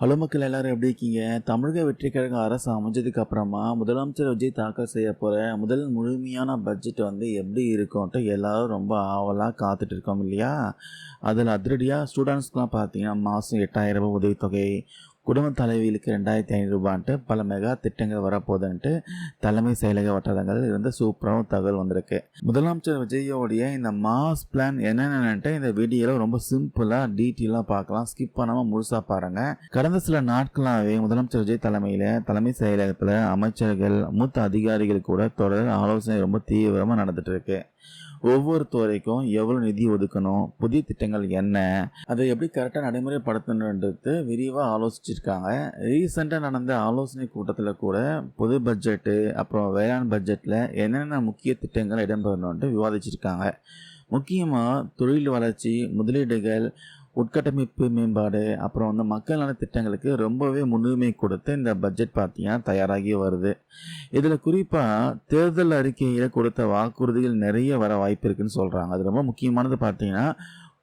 Hello மக்கள் எல்லாரும் எப்படி இருக்கீங்க? தமிழக வெற்றி கழக அரசு அமைஞ்சதுக்கு அப்புறமா முதலமைச்சர் விஜய் தாக்கல் செய்ய போகிற முதல் முழுமையான பட்ஜெட் எப்படி இருக்கும்ன்ட்டு எல்லாரும் ரொம்ப ஆவலாக காத்துட்டு இருக்கோம் இல்லையா? அதில் அதிரடியாக ஸ்டூடெண்ட்ஸ்க்குலாம் பார்த்தீங்கன்னா மாதம் 8000 ரூபாய் உதவித்தொகை, குடும்ப தலைவிகளுக்கு 2500 ரூபான்ட்டு பல மெகா திட்டங்கள் வரப்போகுதுன்ட்டு தலைமை செயலக வட்டாரங்கள் இருந்து சூப்பரான தகவல் வந்திருக்கு. முதலமைச்சர் விஜயோடைய இந்த மாஸ் பிளான் என்னென்னட்டு இந்த வீடியோவில் ரொம்ப சிம்பிளாக டீட்டெயிலாக பார்க்கலாம். ஸ்கிப் பண்ணாமல் முழுசாக பாருங்கள். கடந்த சில நாட்களாகவே முதலமைச்சர் விஜய் தலைமையில் தலைமை செயலகத்தில் அமைச்சர்கள் மூத்த அதிகாரிகள் கூட தொடர் ஆலோசனை ரொம்ப தீவிரமாக நடந்துட்டு இருக்கு. ஒவ்வொரு துறைக்கும் எவ்வளோ நிதி ஒதுக்கணும், புதிய திட்டங்கள் என்ன, அதை எப்படி கரெக்டாக நடைமுறைப்படுத்தணுன்றது விரிவாக ஆலோசிச்சிருக்காங்க. ரீசெண்டாக நடந்த ஆலோசனை கூட்டத்தில் கூட பொது பட்ஜெட்டு அப்புறம் வேளாண் பட்ஜெட்டில் என்னென்ன முக்கிய திட்டங்கள் இடம்பெறணுன்ட்டு விவாதிச்சிருக்காங்க. முக்கியமாக தொழில் வளர்ச்சி, முதலீடுகள், உட்கட்டமைப்பு மேம்பாடு அப்புறம் மக்கள் நல திட்டங்களுக்கு ரொம்பவே முன்னுரிமை கொடுத்து இந்த பட்ஜெட் பார்த்தீங்கன்னா தயாராகி வருது. இதில் குறிப்பாக தேர்தல் அறிக்கையில் கொடுத்த வாக்குறுதிகள் நிறைய வர வாய்ப்பு இருக்குன்னு சொல்கிறாங்க. அது ரொம்ப முக்கியமானது பார்த்தீங்கன்னா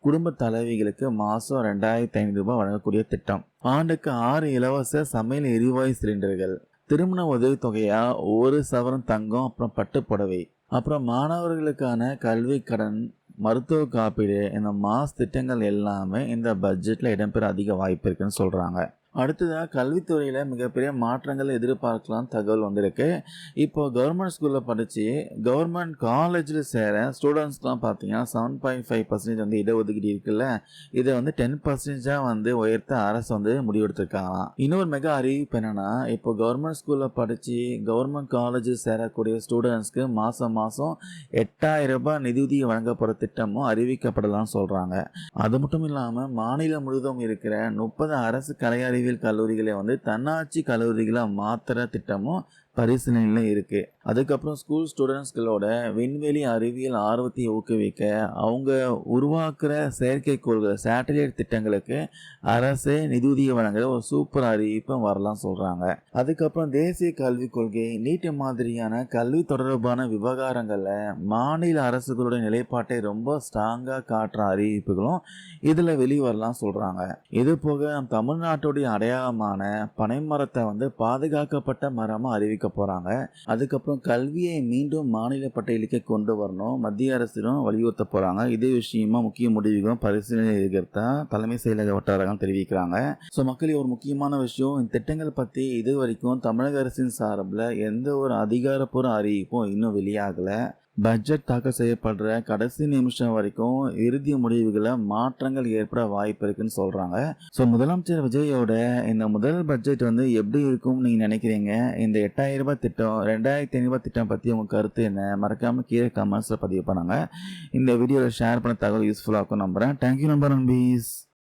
குடும்ப தலைவிகளுக்கு மாதம் 2500 ரூபாய் வழங்கக்கூடிய திட்டம், ஆண்டுக்கு 6 இலவச சமையல் எரிவாயு சிலிண்டர்கள், திருமண உதவித்தொகையாக 1 சவரன் தங்கம், அப்புறம் பட்டு புடவை, அப்புறம் மாணவர்களுக்கான கல்வி கடன், மருத்துவ காப்பீடு, இந்த மாஸ் திட்டங்கள் எல்லாமே இந்த பட்ஜெட்டில் இடம்பெற அதிக வாய்ப்பு இருக்குன்னு சொல்கிறாங்க. அடுத்ததாக கல்வித்துறையில் மிகப்பெரிய மாற்றங்கள் எதிர்பார்க்கலாம் தகவல் வந்திருக்கு. இப்போ கவர்மெண்ட் ஸ்கூலில் படித்து கவர்மெண்ட் காலேஜில் சேர ஸ்டூடெண்ட்ஸ்லாம் பார்த்தீங்கன்னா 7.5% இடஒதுக்கீடு இருக்குல்ல, இதை 10% உயர்த்த அரசு முடிவெடுத்திருக்காங்களாம். இன்னொரு மெகா அறிவிப்பு என்னென்னா, இப்போ கவர்மெண்ட் ஸ்கூலில் படித்து கவர்மெண்ட் காலேஜில் சேரக்கூடிய ஸ்டூடெண்ட்ஸ்க்கு மாதம் 8000 ரூபாய் நிதியுதவி வழங்கப்படுற திட்டமும் அறிவிக்கப்படலாம்னு சொல்கிறாங்க. அது மட்டும் இல்லாமல் மாநிலம் முழுவதும் இருக்கிற 30 அரசு கலை கல்லூரிகளை தன்னாட்சி கல்லூரிகளை மாத்திர திட்டமும் பரிசீலனையில் இருக்குது. அதுக்கப்புறம் ஸ்கூல் ஸ்டூடெண்ட்ஸ்களோட விண்வெளி அறிவியல் ஆர்வத்தை ஊக்குவிக்க அவங்க உருவாக்குற செயற்கைக்கோள்கள் சேட்டலைட் திட்டங்களுக்கு அரசே நிதியுதவி வழங்குற ஒரு சூப்பர் அறிவிப்பும் வரலாம் சொல்கிறாங்க. அதுக்கப்புறம் தேசிய கல்விக் கொள்கை, நீட் மாதிரியான கல்வி தொடர்பான விவகாரங்களில் மாநில அரசுகளோட நிலைப்பாட்டை ரொம்ப ஸ்ட்ராங்காக காட்டுற அறிவிப்புகளும் இதில் வெளிவரலாம் சொல்கிறாங்க. இது போக தமிழ்நாட்டுடைய அடையாளமான பனைமரத்தை பாதுகாக்கப்பட்ட மரமாக அறிவிக்க போறாங்க. அதுக்கப்புறம் கல்வியை மீண்டும் மாநில பட்டியலுக்கு கொண்டு வரணும் மத்திய அரசிடம் வலியுறுத்த போறாங்க. இதே விஷயமா முக்கிய முடிவுகளும் பரிசீலனை இருக்கிறதா தலைமை செயலக வட்டாரங்கள் தெரிவிக்கிறாங்க. ஸோ மக்களே, ஒரு முக்கியமான விஷயம், இந்த திட்டங்கள் பற்றி இது வரைக்கும் தமிழக அரசின் சார்பில் எந்த ஒரு அதிகாரப்பூர்வ அறிவிப்பும் இன்னும் வெளியாகலை. பட்ஜெட் தாக்கல் செய்யப்படுற கடைசி நிமிஷம் வரைக்கும் இறுதி முடிவுகளை மாற்றங்கள் ஏற்பட வாய்ப்பு இருக்குன்னு சொல்றாங்க. ஸோ முதலமைச்சர் விஜயோட இந்த முதல் பட்ஜெட் எப்படி இருக்கும்னு நீங்க நினைக்கிறீங்க? இந்த 8000 ரூபாய் திட்டம், 2500 ரூபாய் திட்டம் பத்தி உங்க கருத்து என்ன? மறக்காம கீழே கமெண்ட்ஸ்ல பதிவு பண்ணாங்க. இந்த வீடியோவில் ஷேர் பண்ண தகவல் யூஸ்ஃபுல்லாக இருக்கும் நம்புறேன். தேங்க்யூ நம்பர் நம்பீஸ்.